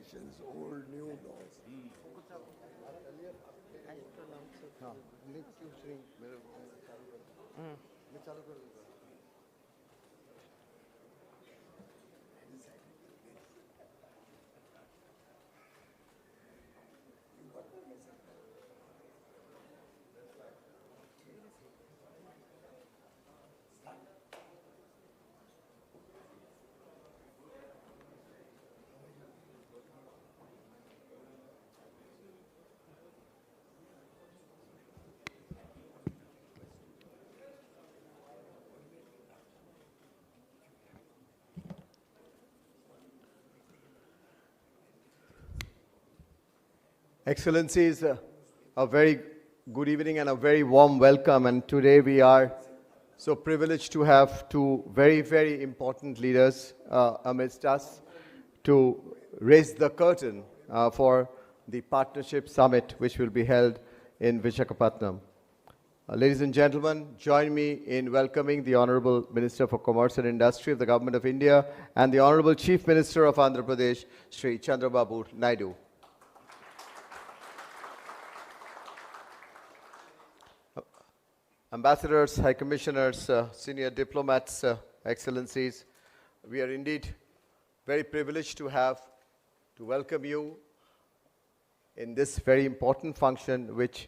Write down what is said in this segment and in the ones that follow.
relations, old, new laws. Excellencies, a very good evening and a very warm welcome. And today we are so privileged to have two very, very important leaders amidst us to raise the curtain for the Partnership Summit, which will be held in Visakhapatnam. Ladies and gentlemen, join me in welcoming the Honorable Minister for Commerce and Industry of the Government of India and the Honorable Chief Minister of Andhra Pradesh, Sri Chandrababu Naidu. Ambassadors, High Commissioners, senior diplomats, Excellencies, we are indeed very privileged to welcome you in this very important function which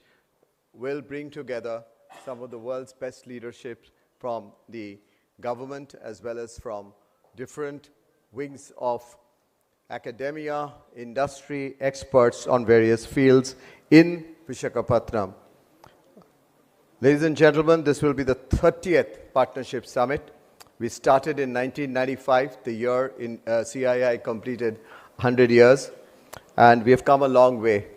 will bring together some of the world's best leadership from the government as well as from different wings of academia, industry, experts on various fields in Visakhapatnam. Ladies and gentlemen, this will be the 30th Partnership Summit. We started in 1995, the year in CII completed 100 years, and we have come a long way.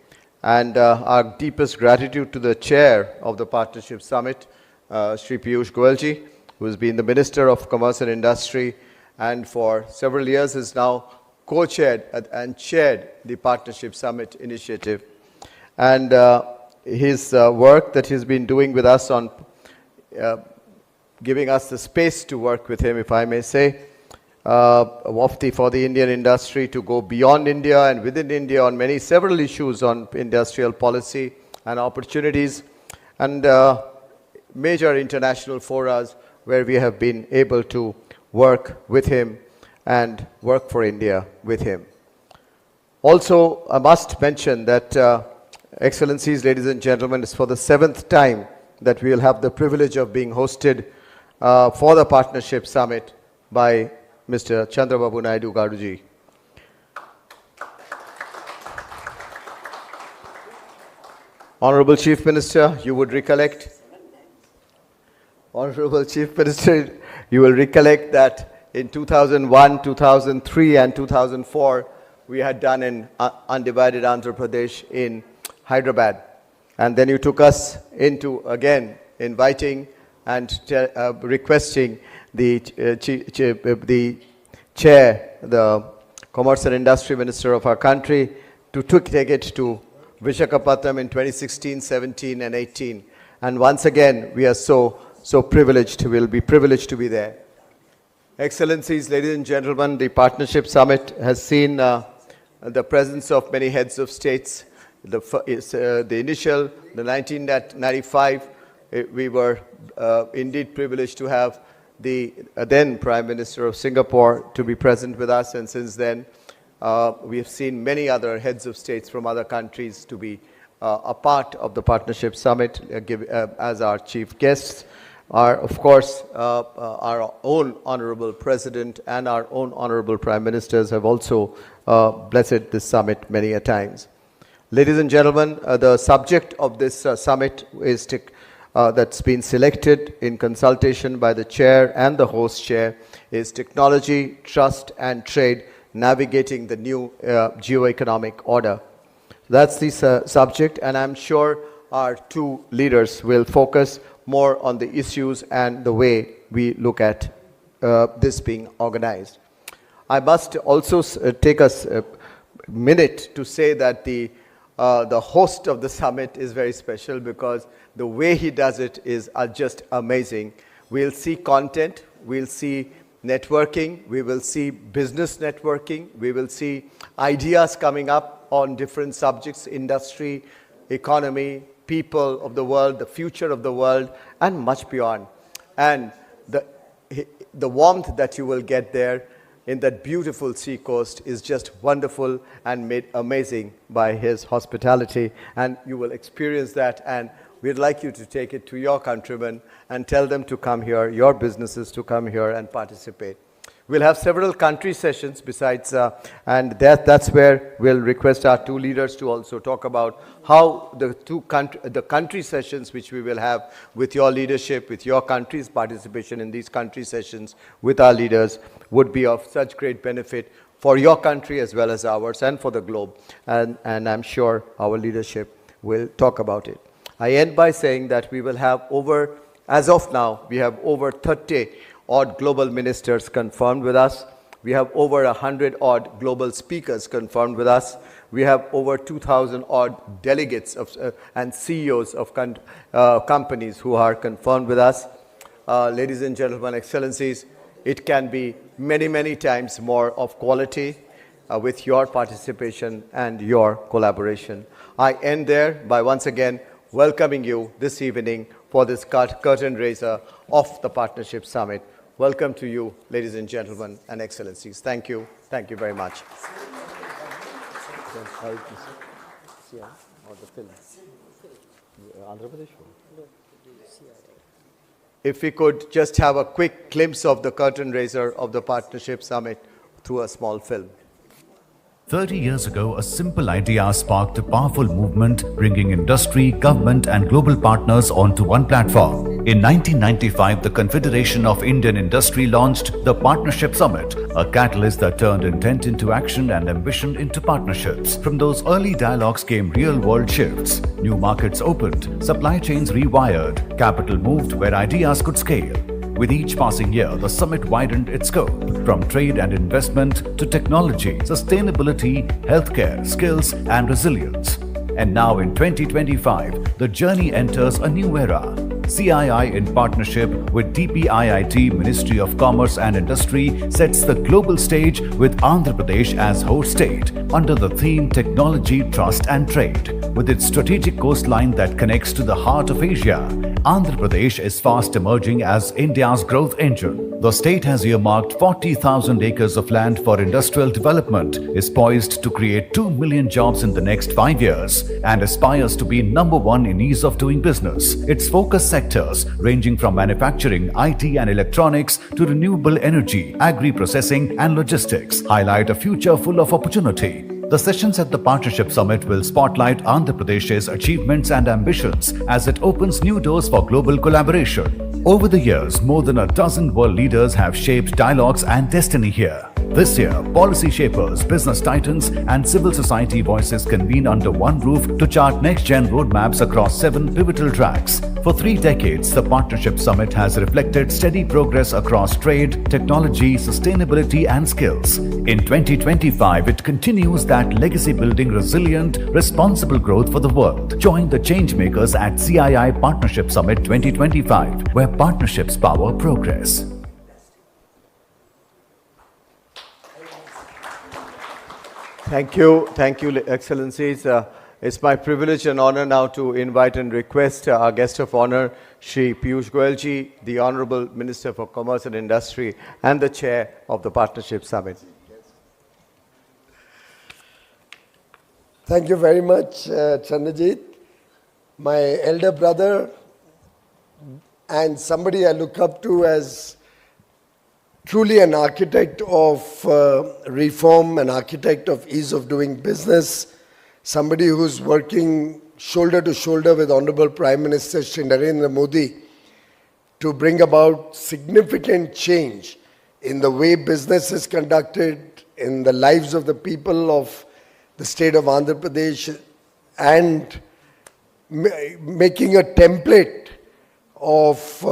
And our deepest gratitude to the chair of the Partnership Summit, Sri Piyush Goyalji, who has been the Minister of Commerce and Industry and for several years is now co-chaired and chaired the Partnership Summit initiative. And his work that he's been doing with us on giving us the space to work with him, if I may say, for the Indian industry to go beyond India and within India on several issues on industrial policy and opportunities and major international forums where we have been able to work with him and work for India with him. Also, I must mention that Excellencies, ladies and gentlemen, it's for the 7th time that we will have the privilege of being hosted for the Partnership Summit by Mr. Chandrababu Naidu Garuji. Honorable Chief Minister, you would recollect, Honorable Chief Minister, you will recollect that in 2001, 2003 and 2004, we had done an undivided Andhra Pradesh in Hyderabad, and then you took us into again inviting and requesting the chair, the Commerce and Industry Minister of our country, to take it to Visakhapatnam in 2016, 17 and 18. And once again, we are so privileged, we'll be privileged to be there. Excellencies, ladies and gentlemen, the Partnership Summit has seen the presence of many heads of states. The 1995, we were indeed privileged to have the then Prime Minister of Singapore to be present with us, and since then we have seen many other heads of states from other countries to be a part of the Partnership Summit as our chief guests. Of course, our own Honorable President and our own Honorable Prime Ministers have also blessed this summit many a times. Ladies and gentlemen, the subject of this summit is that's been selected in consultation by the chair and the host chair is Technology, Trust and Trade, Navigating the New Geoeconomic Order. That's the subject, and I'm sure our two leaders will focus more on the issues and the way we look at this being organized. I must also take a minute to say that the host of the summit is very special because the way he does it is just amazing. We'll see content, we'll see networking, we will see business networking, we will see ideas coming up on different subjects, industry, economy, people of the world, the future of the world, and much beyond. And the warmth that you will get there in that beautiful sea coast is just wonderful and made amazing by his hospitality. And you will experience that, and we'd like you to take it to your countrymen and tell them to come here, your businesses to come here and participate. We'll have several country sessions besides, and that's where we'll request our two leaders to also talk about how the country sessions which we will have with your leadership, with your country's participation in these country sessions with our leaders would be of such great benefit for your country as well as ours and for the globe. And I'm sure our leadership will talk about it. I end by saying that we will have as of now, we have over 30 odd global ministers confirmed with us. We have over 100 odd global speakers confirmed with us. We have over 2,000 odd delegates and CEOs of companies who are confirmed with us. Ladies and gentlemen, excellencies, it can be many, many times more of quality with your participation and your collaboration. I end there by once again welcoming you this evening for this curtain raiser of the Partnership Summit. Welcome to you, ladies and gentlemen and excellencies. Thank you. Thank you very much. If we could just have a quick glimpse of the curtain raiser of the Partnership Summit through a small film. 30 years ago, a simple idea sparked a powerful movement, bringing industry, government and global partners onto one platform. In 1995, the Confederation of Indian Industry launched the Partnership Summit, a catalyst that turned intent into action and ambition into partnerships. From those early dialogues came real-world shifts. New markets opened, supply chains rewired, capital moved where ideas could scale. With each passing year, the summit widened its scope, from trade and investment to technology, sustainability, healthcare, skills, and resilience. And now in 2025, the journey enters a new era. CII, in partnership with DPIIT, Ministry of Commerce and Industry, sets the global stage with Andhra Pradesh as host state under the theme Technology, Trust and Trade. With its strategic coastline that connects to the heart of Asia, Andhra Pradesh is fast emerging as India's growth engine. The state has earmarked 40,000 acres of land for industrial development, is poised to create 2 million jobs in the next 5 years, and aspires to be number one in ease of doing business. Its focus sectors, ranging from manufacturing, IT and electronics to renewable energy, agri-processing and logistics, highlight a future full of opportunity. The sessions at the Partnership Summit will spotlight Andhra Pradesh's achievements and ambitions as it opens new doors for global collaboration. Over the years, more than a dozen world leaders have shaped dialogues and destiny here. This year, policy shapers, business titans, and civil society voices convene under one roof to chart next-gen roadmaps across 7 pivotal tracks. For 3 decades, the Partnership Summit has reflected steady progress across trade, technology, sustainability, and skills. In 2025, it continues that legacy-building, resilient, responsible growth for the world. Join the changemakers at CII Partnership Summit 2025, where partnerships power progress. Thank you, Excellencies. It's my privilege and honor now to invite and request our guest of honor, Shri Piyush Goyalji, the Honorable Minister for Commerce and Industry and the Chair of the Partnership Summit. Thank you very much, Chandrajit. My elder brother and somebody I look up to as truly an architect of reform, an architect of ease of doing business, somebody who's working shoulder to shoulder with Honorable Prime Minister Shri Narendra Modi to bring about significant change in the way business is conducted, in the lives of the people of the state of Andhra Pradesh, and making a template of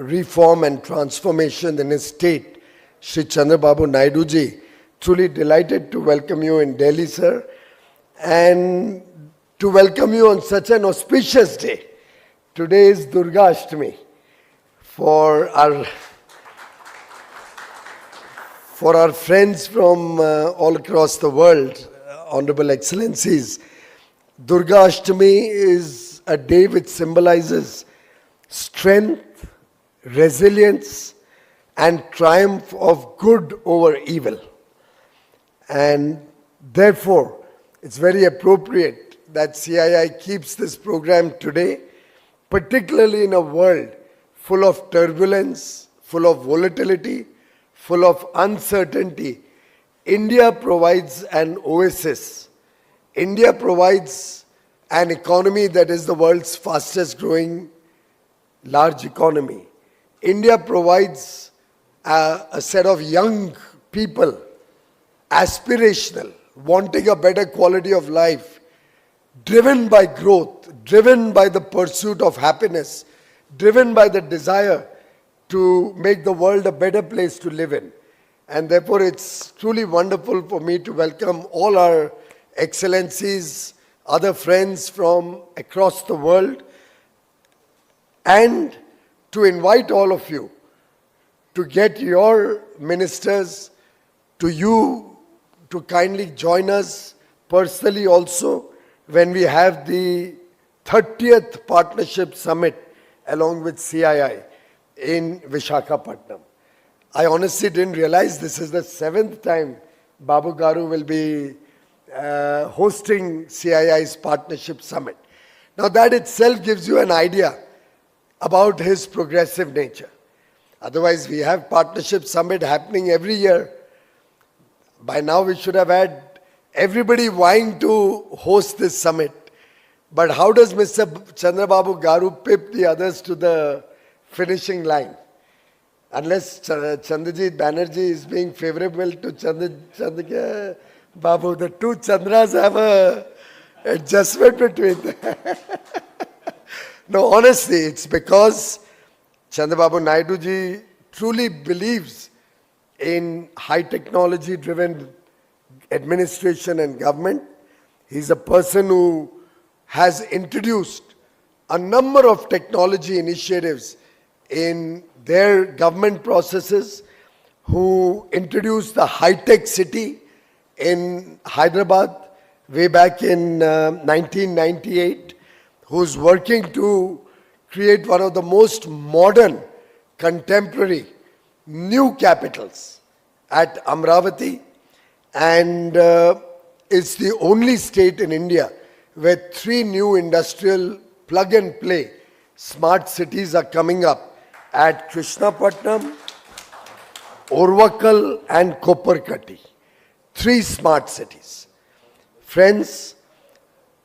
reform and transformation in his state. Shri Chandrababu Naidu ji, truly delighted to welcome you in Delhi, sir, and to welcome you on such an auspicious day. Today is Durga Ashtami. For our for our friends from all across the world, Honorable Excellencies, Durga Ashtami is a day which symbolizes strength, resilience, and triumph of good over evil. And therefore, it's very appropriate that CII keeps this program today, particularly in a world full of turbulence, full of volatility, full of uncertainty. India provides an oasis. India provides an economy that is the world's fastest growing large economy. India provides a set of young people, aspirational, wanting a better quality of life, driven by growth, driven by the pursuit of happiness, driven by the desire to make the world a better place to live in. And therefore, it's truly wonderful for me to welcome all our excellencies, other friends from across the world, and to invite all of you to get your ministers to kindly join us personally also when we have the 30th Partnership Summit along with CII in Visakhapatnam. I honestly didn't realize this is the 7th time Babu Garu will be hosting CII's Partnership Summit. Now that itself gives you an idea about his progressive nature. Otherwise, we have Partnership Summit happening every year. By now, we should have had everybody vying to host this summit. But how does Mr. Chandrababu Garu pip the others to the finishing line? Unless Chandrajit Banerjee is being favorable to Chandra Babu, the two Chandras have a adjustment between them. No, honestly, it's because Chandrababu Naidu ji truly believes in high technology driven administration and government. He's a person who has introduced a number of technology initiatives in their government processes, who introduced the high-tech city in Hyderabad way back in 1998, who's working to create one of the most modern, contemporary, new capitals at Amravati, and it's the only state in India where 3 new industrial plug-and-play smart cities are coming up at Krishnapatnam, Orvakal and Koparkati. 3 smart cities. Friends,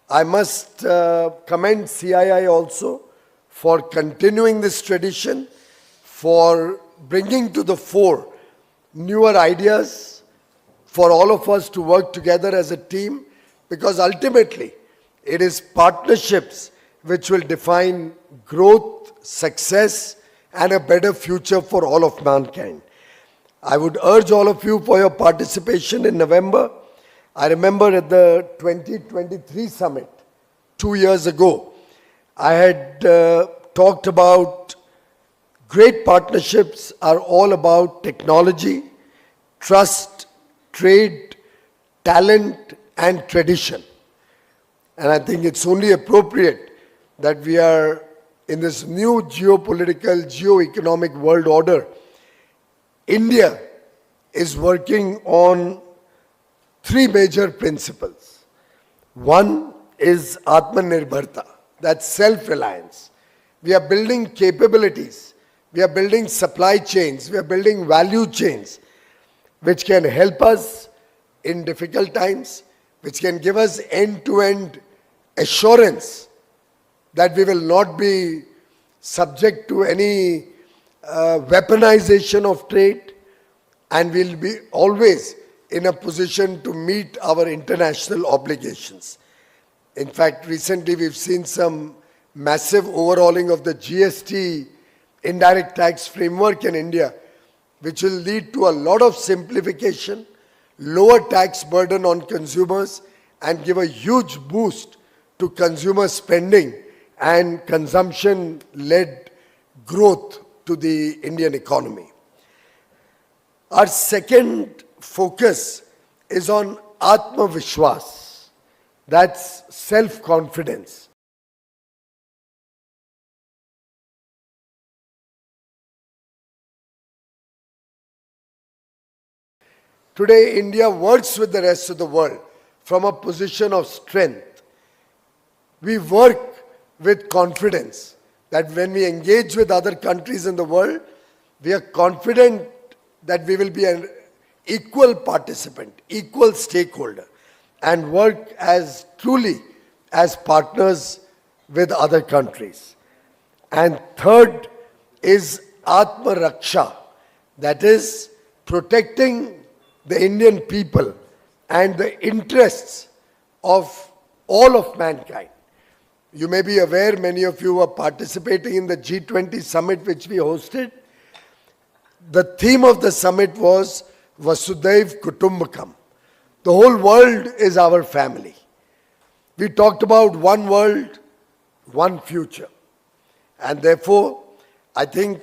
I must commend CII also for continuing this tradition, for bringing to the fore newer ideas, for all of us to work together as a team, because ultimately it is partnerships which will define growth, success, and a better future for all of mankind. I would urge all of you for your participation in November. I remember at the 2023 summit, 2 years ago, I had talked about great partnerships are all about technology, trust, trade, talent, and tradition. And I think it's only appropriate that we are in this new geopolitical, geo-economic world order. India is working on 3 major principles. One is Atmanirbharta, that's self-reliance. We are building capabilities, we are building supply chains, we are building value chains, which can help us in difficult times, which can give us end-to-end assurance that we will not be subject to any weaponization of trade, and we'll be always in a position to meet our international obligations. In fact, recently we've seen some massive overhauling of the GST indirect tax framework in India, which will lead to a lot of simplification, lower tax burden on consumers, and give a huge boost to consumer spending and consumption-led growth to the Indian economy. Our second focus is on Atma Vishwas. That's self-confidence. Today, India works with the rest of the world from a position of strength. We work with confidence that when we engage with other countries in the world, we are confident that we will be an equal participant, equal stakeholder, and work as truly as partners with other countries. And third is Atma Raksha, that is protecting the Indian people and the interests of all of mankind. You may be aware, many of you are participating in the G20 summit which we hosted. The theme of the summit was Vasudhaiv Kutumbakam. The whole world is our family. We talked about one world, one future. And therefore, I think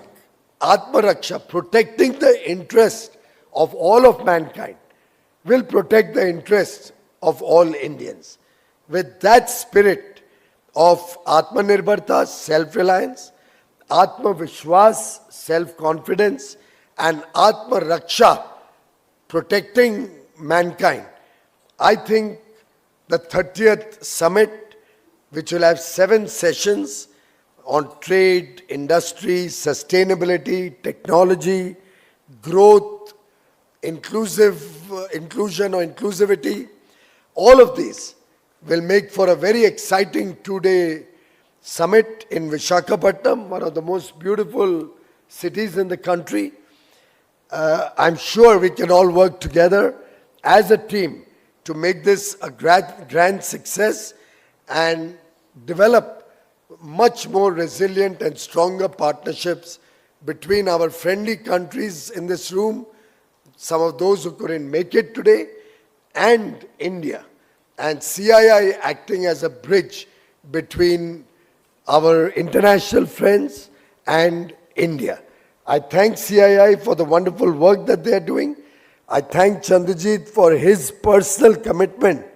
Atma Raksha, protecting the interest of all of mankind, will protect the interests of all Indians. With that spirit of Atmanirbharta, self-reliance, Atma Vishwas, self-confidence, and Atma Raksha, protecting mankind, I think the 30th summit, which will have 7 sessions on trade, industry, sustainability, technology, growth, inclusion or inclusivity, all of these will make for a very exciting 2-day summit in Visakhapatnam, one of the most beautiful cities in the country. I'm sure we can all work together as a team to make this a grand success and develop much more resilient and stronger partnerships between our friendly countries in this room, some of those who couldn't make it today, and India, and CII acting as a bridge between our international friends and India. I thank CII for the wonderful work that they are doing. I thank Chandrajit for his personal commitment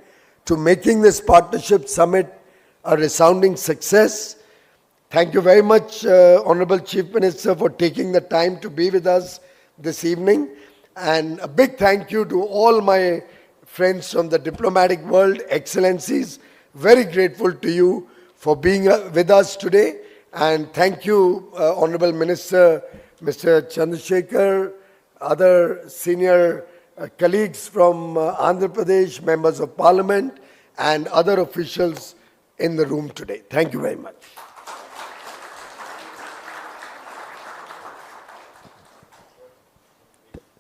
to making this partnership summit a resounding success. Thank you very much, Honorable Chief Minister, for taking the time to be with us this evening. And a big thank you to all my friends from the diplomatic world, excellencies. Very grateful to you for being with us today. And thank you, Honorable Minister, Mr. Chandrasekhar, other senior colleagues from Andhra Pradesh, members of parliament, and other officials in the room today. Thank you very much.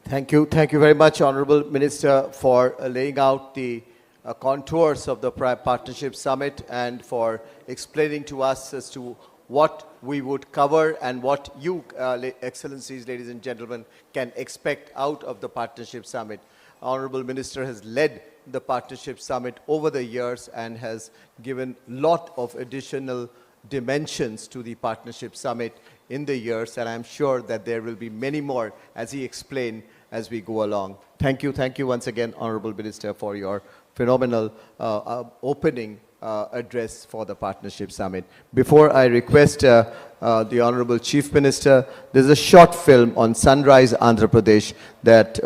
Thank you. Thank you very much, Honorable Minister, for laying out the contours of the Partnership Summit and for explaining to us as to what we would cover and what you, Excellencies, ladies and gentlemen, can expect out of the Partnership Summit. Honorable Minister has led the Partnership Summit over the years and has given a lot of additional dimensions to the Partnership Summit in the years, and I'm sure that there will be many more, as he explained, as we go along. Thank you once again, Honorable Minister, for your phenomenal opening address for the Partnership Summit. Before I request the Honorable Chief Minister, there's a short film on Sunrise, Andhra Pradesh that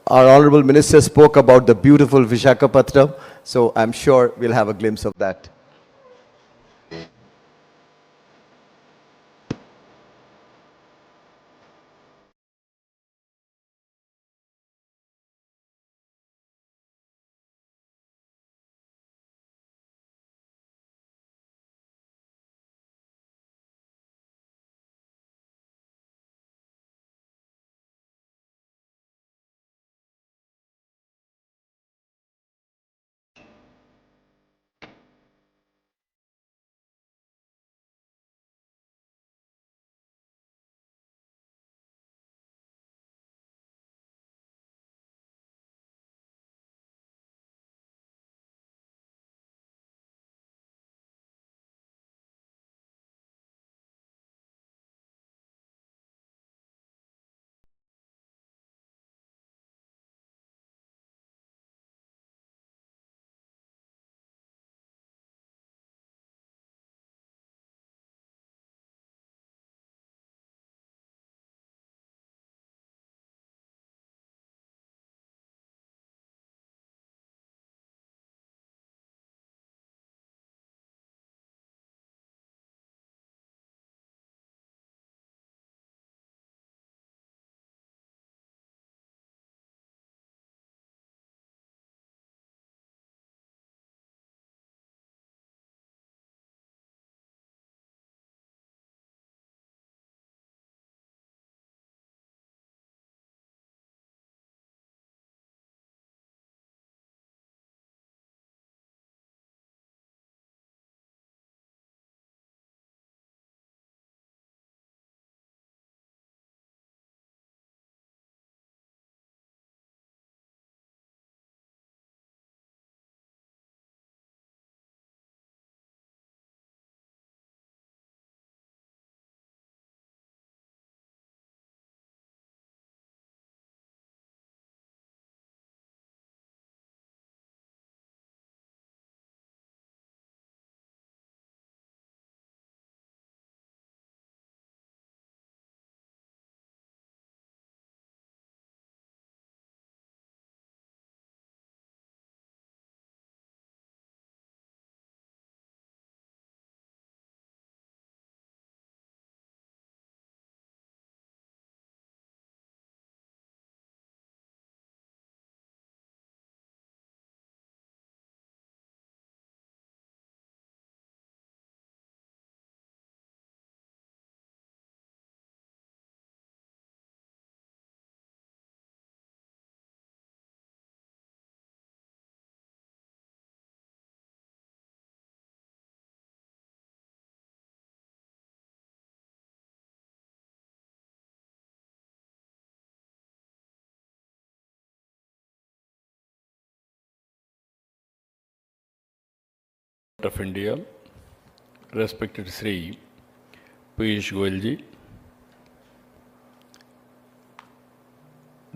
our Honorable Minister spoke about the beautiful Visakhapatnam, so I'm sure we'll have a glimpse of that. of India, respected Sri Piyush Goyalji,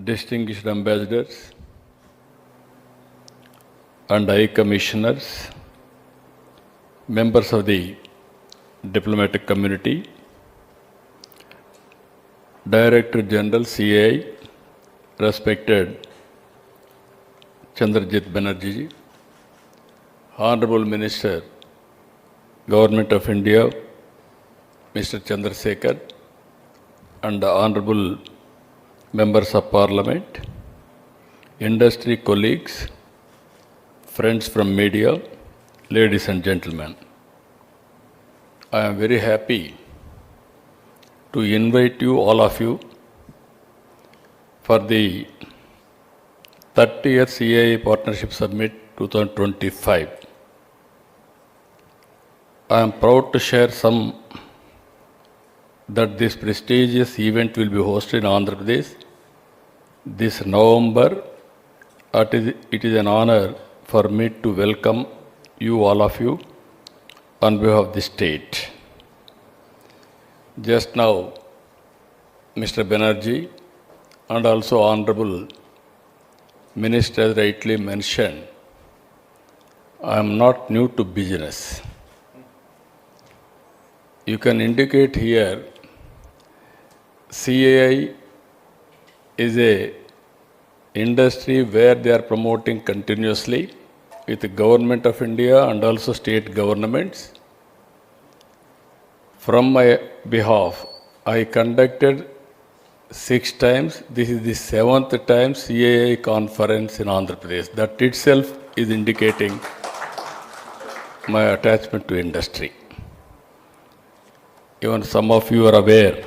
distinguished ambassadors and high commissioners, members of the diplomatic community, Director General CII, respected Chandrajit Banerjee, Honorable Minister, Government of India, Mr. Chandrasekhar, and the Honorable Members of Parliament, industry colleagues, friends from media, ladies and gentlemen. I am very happy to invite you, all of you, for the 30th CII Partnership Summit 2025. I am proud to share that this prestigious event will be hosted in Andhra Pradesh this November. It is an honor for me to welcome you, all of you, on behalf of the state. Just now, Mr. Banerjee and also Honorable Minister rightly mentioned, I am not new to business. You can indicate here, CAI is a industry where they are promoting continuously with the Government of India and also state governments. From my behalf, I conducted 6 times. This is the 7th time CAI conference in Andhra Pradesh. That itself is indicating my attachment to industry. Even some of you are aware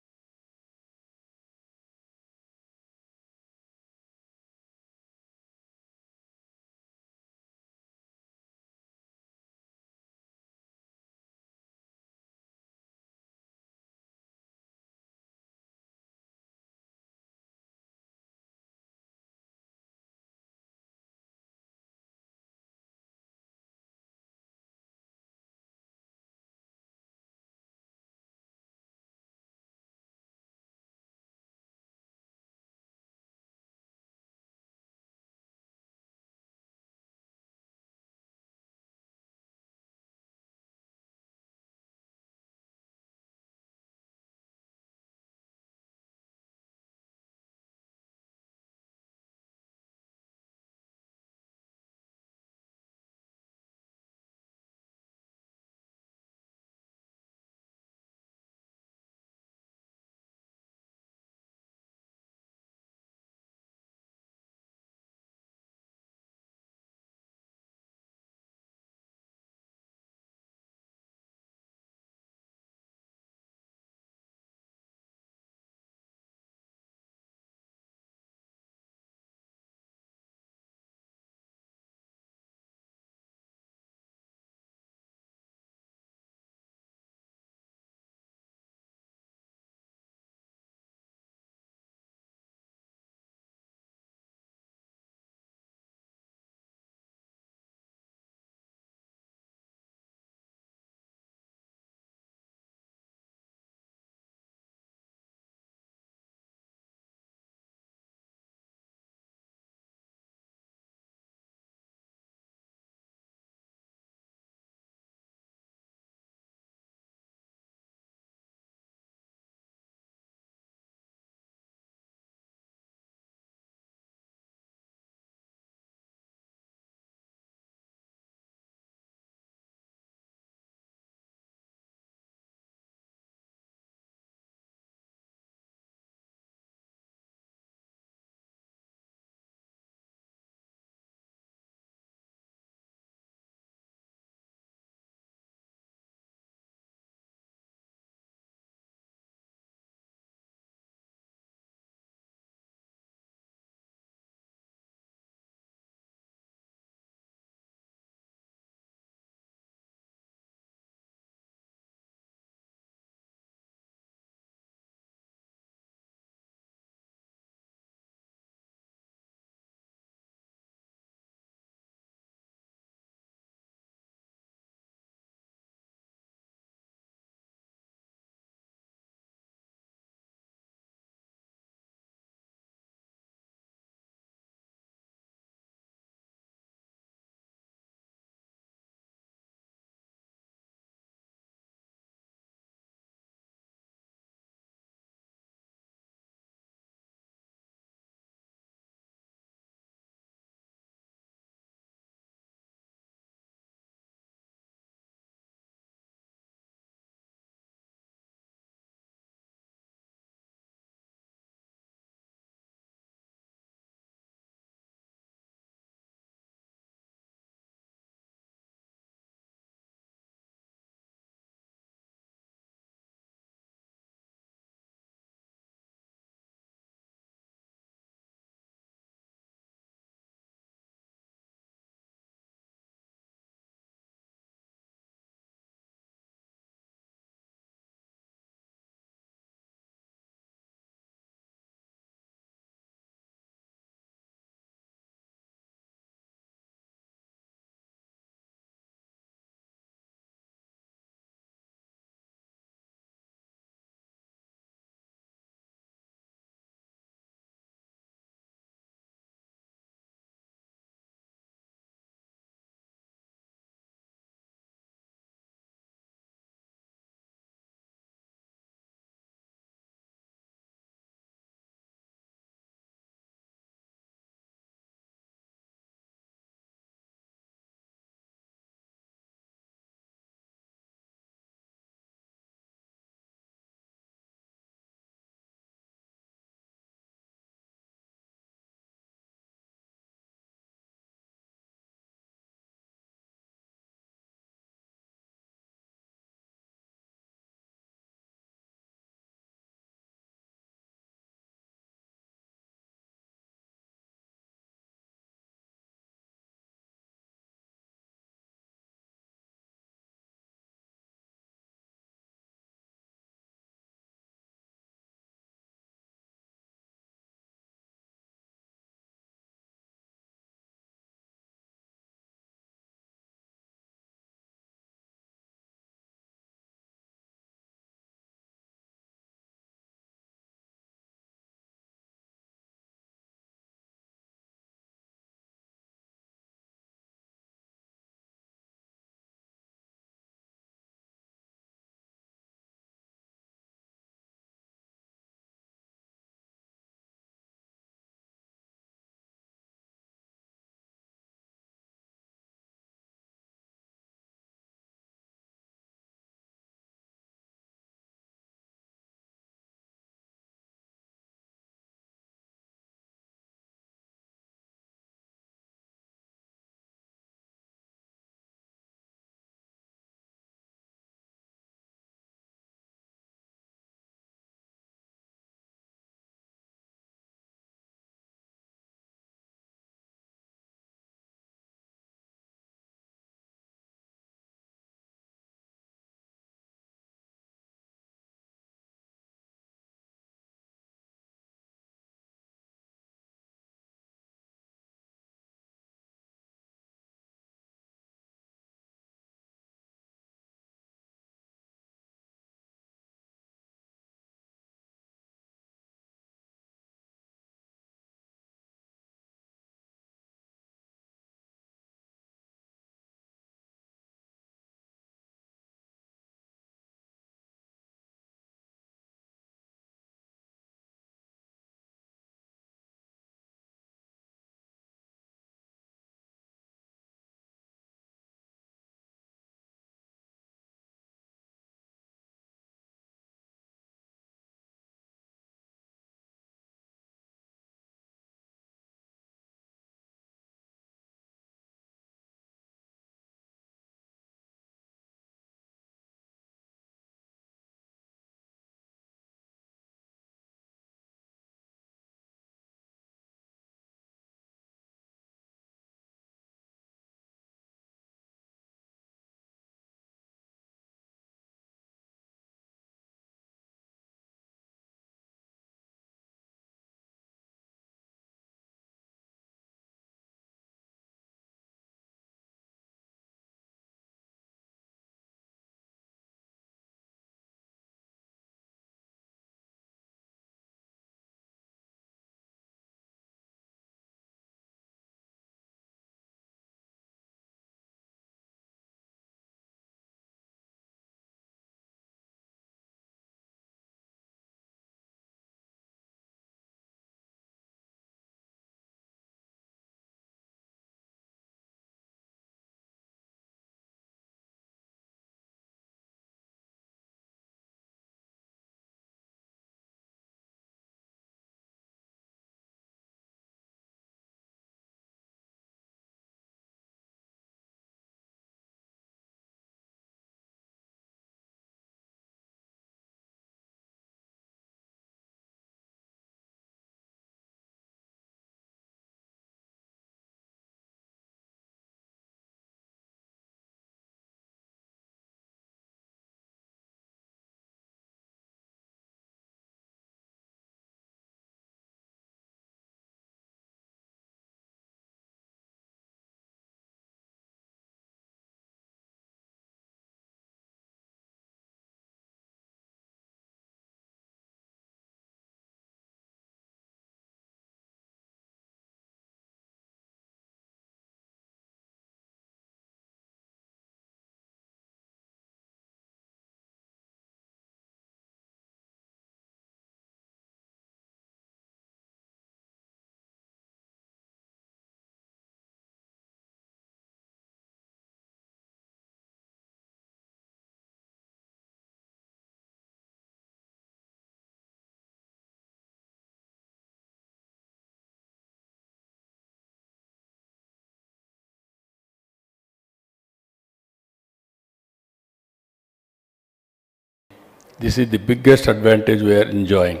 This is the biggest advantage we are enjoying.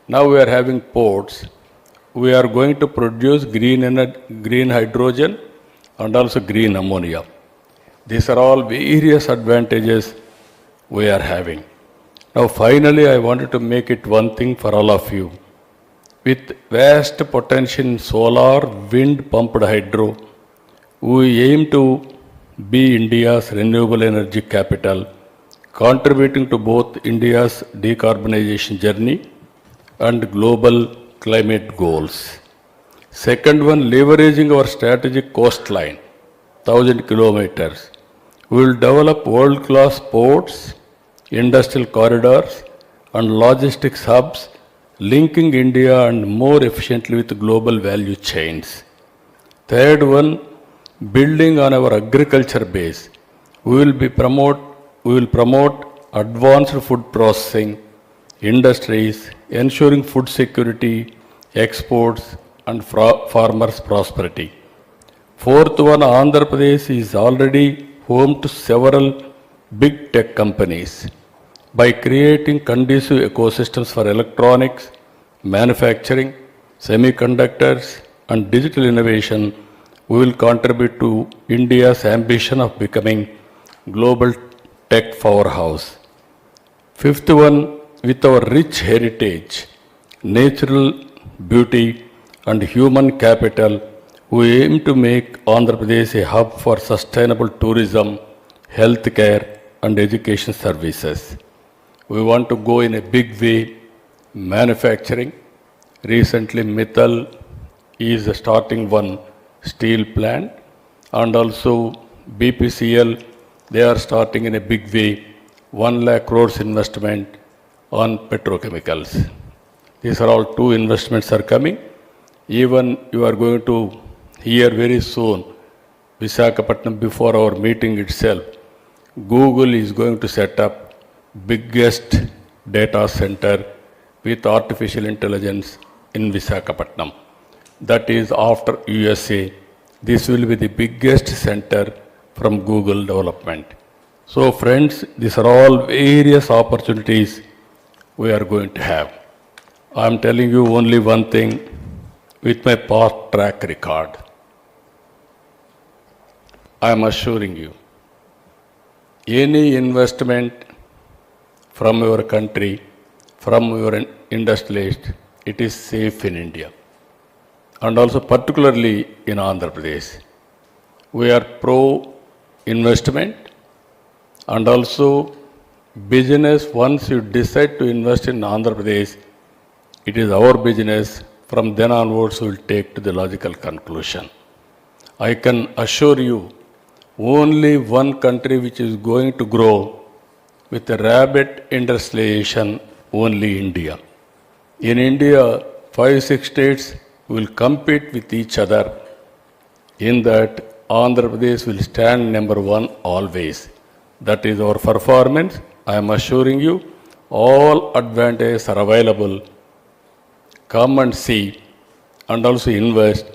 Now we are having ports. We are going to produce green hydrogen and also green ammonia. These are all various advantages we are having. Now finally I wanted to make it one thing for all of you. With vast potential in solar, wind, pumped hydro, we aim to be India's renewable energy capital, contributing to both India's decarbonization journey and global climate goals. Second one, leveraging our strategic coastline, 1,000 kilometers. We will develop world-class ports, industrial corridors, and logistics hubs linking India and more efficiently with global value chains. Third one, building on our agriculture base, we will promote advanced food processing industries, ensuring food security, exports, and farmers' prosperity. Fourth one, Andhra Pradesh is already home to several big tech companies. By creating conducive ecosystems for electronics, manufacturing, semiconductors, and digital innovation, we will contribute to India's ambition of becoming global tech powerhouse. Fifth one, with our rich heritage, natural beauty, and human capital, we aim to make Andhra Pradesh a hub for sustainable tourism, healthcare, and education services. We want to go in a big way, manufacturing. Recently, Mittal is starting one steel plant, and also BPCL, they are starting in a big way, 1 lakh crores investment on petrochemicals. These are all two investments are coming. Even you are going to hear very soon, Visakhapatnam, before our meeting itself, Google is going to set up biggest data center with artificial intelligence in Visakhapatnam. That is after USA. This will be the biggest center from Google development. So friends, these are all various opportunities we are going to have. I am telling you only one thing with my past track record. I am assuring you, any investment from your country, from your industrialist, it is safe in India. And also particularly in Andhra Pradesh. We are pro investment and also business. Once you decide to invest in Andhra Pradesh, it is our business. From then onwards, we will take to the logical conclusion. I can assure you, only one country which is going to grow with a rapid industrialization, only India. In India, 5-6 states will compete with each other. In that, Andhra Pradesh will stand number one always. That is our performance. I am assuring you, all advantages are available. Come and see and also invest.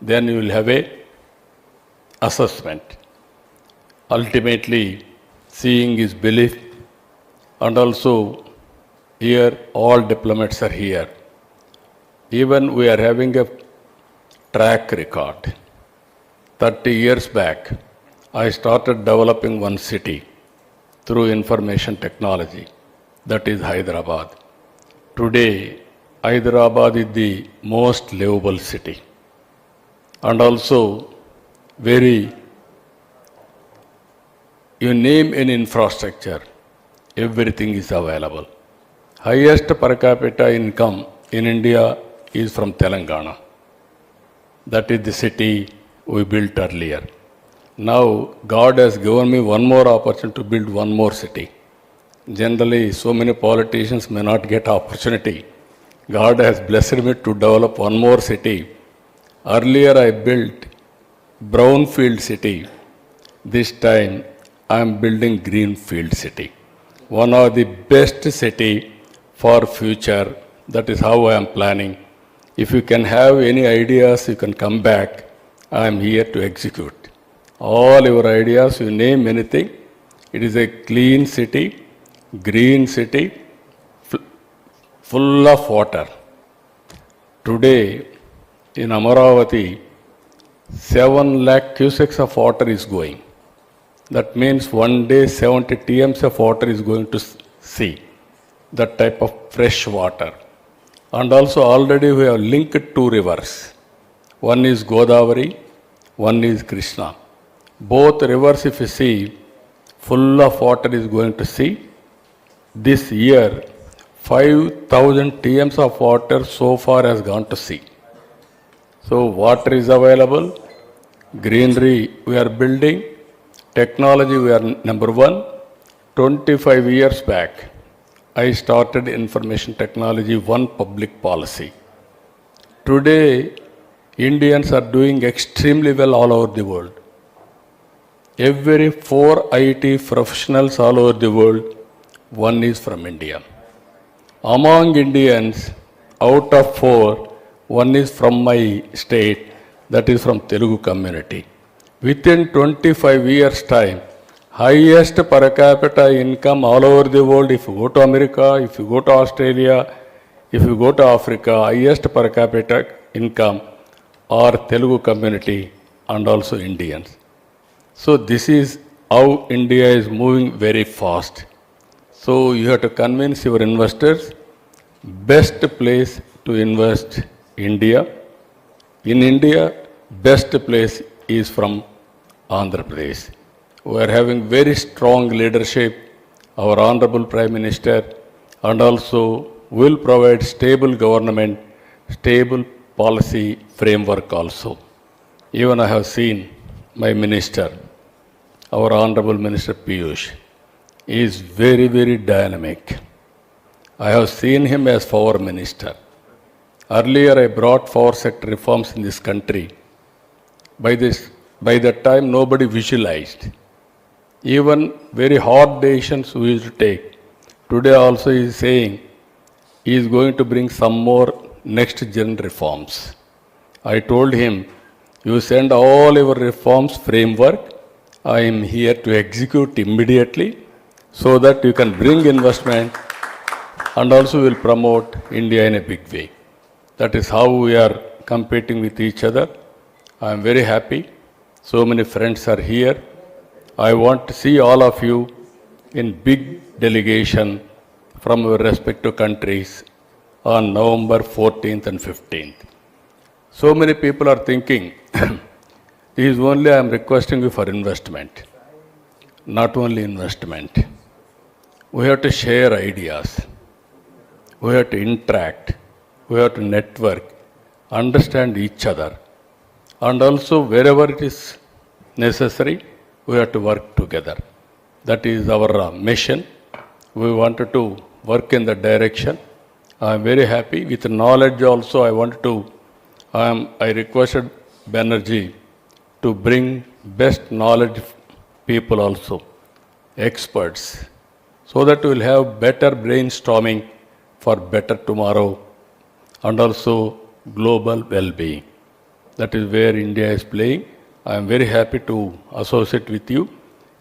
Then you will have a assessment. Ultimately, seeing is belief. And also, here all diplomats are here. Even we are having a track record. 30 years back, I started developing one city through information technology. That is Hyderabad. Today, Hyderabad is the most livable city. And also, you name any infrastructure, everything is available. Highest per capita income in India is from Telangana. That is the city we built earlier. Now, God has given me one more opportunity to build one more city. Generally, so many politicians may not get opportunity. God has blessed me to develop one more city. Earlier, I built brownfield city. This time, I am building greenfield city. One of the best city for future. That is how I am planning. If you can have any ideas, you can come back. I am here to execute. All your ideas, you name anything. It is a clean city, green city, full of water. Today, in Amaravati, 7 lakh cusecs of water is going. That means one day 70 TMs of water is going to sea. That type of fresh water. And also already we have linked 2 rivers. One is Godavari, one is Krishna. Both rivers, if you see, full of water is going to sea. This year, 5,000 TMs of water so far has gone to sea. So water is available, greenery we are building, technology we are number one. 25 years back, I started information technology, one public policy. Today, Indians are doing extremely well all over the world. Every 4 IT professionals all over the world, one is from India. Among Indians, out of 4, one is from my state, that is from Telugu community. Within 25 years' time, highest per capita income all over the world, if you go to America, if you go to Australia, if you go to Africa, highest per capita income are Telugu community and also Indians. So this is how India is moving very fast. So you have to convince your investors, best place to invest India. In India, best place is from Andhra Pradesh. We are having very strong leadership. Our Honorable Prime Minister and also will provide stable government, stable policy framework also. Even I have seen my minister, our Honorable Minister Piyush, is very, very dynamic. I have seen him as power minister. Earlier I brought power sector reforms in this country. By that time nobody visualized. Even very hard decisions we used to take. Today also he is saying he is going to bring some more next gen reforms. I told him, you send all your reforms framework, I am here to execute immediately so that you can bring investment and also will promote India in a big way. That is how we are competing with each other. I am very happy. So many friends are here. I want to see all of you in big delegation from our respective countries on November 14th and 15th. So many people are thinking, this is only I am requesting you for investment. Not only investment. We have to share ideas. We have to interact. We have to network, understand each other. And also wherever it is necessary, we have to work together. That is our mission. We wanted to work in that direction. I am very happy. With knowledge also I requested Banerjee to bring best knowledge people also, experts, so that we will have better brainstorming for better tomorrow and also global well-being. That is where India is playing. I am very happy to associate with you.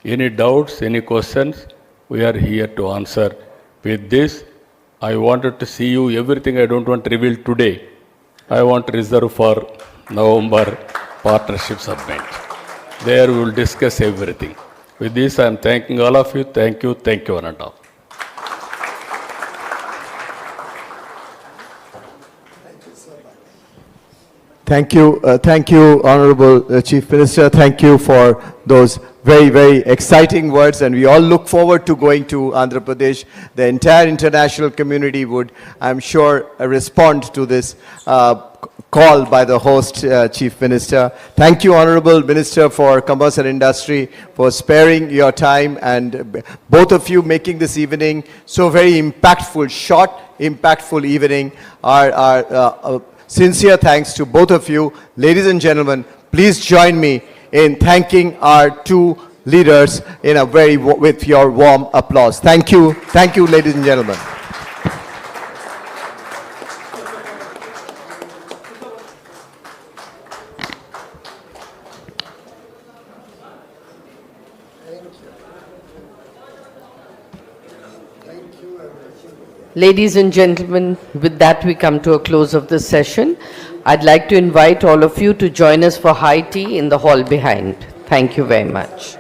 Any doubts, any questions, we are here to answer. With this, I wanted to see you, everything I don't want to reveal today. I want to reserve for November Partnership Summit. There we will discuss everything. With this, I am thanking all of you. Thank you, one and all. Thank you, Honorable Chief Minister. Thank you for those very, very exciting words, and we all look forward to going to Andhra Pradesh. The entire international community would, I'm sure, respond to this call by the host, Chief Minister. Thank you, Honorable Minister for Commerce and Industry, for sparing your time, and both of you making this evening so very impactful, short, impactful evening. Our sincere thanks to both of you. Ladies and gentlemen, please join me in thanking our two leaders with your warm applause. Thank you, ladies and gentlemen. Ladies and gentlemen, with that we come to a close of this session. I'd like to invite all of you to join us for high tea in the hall behind. Thank you very much.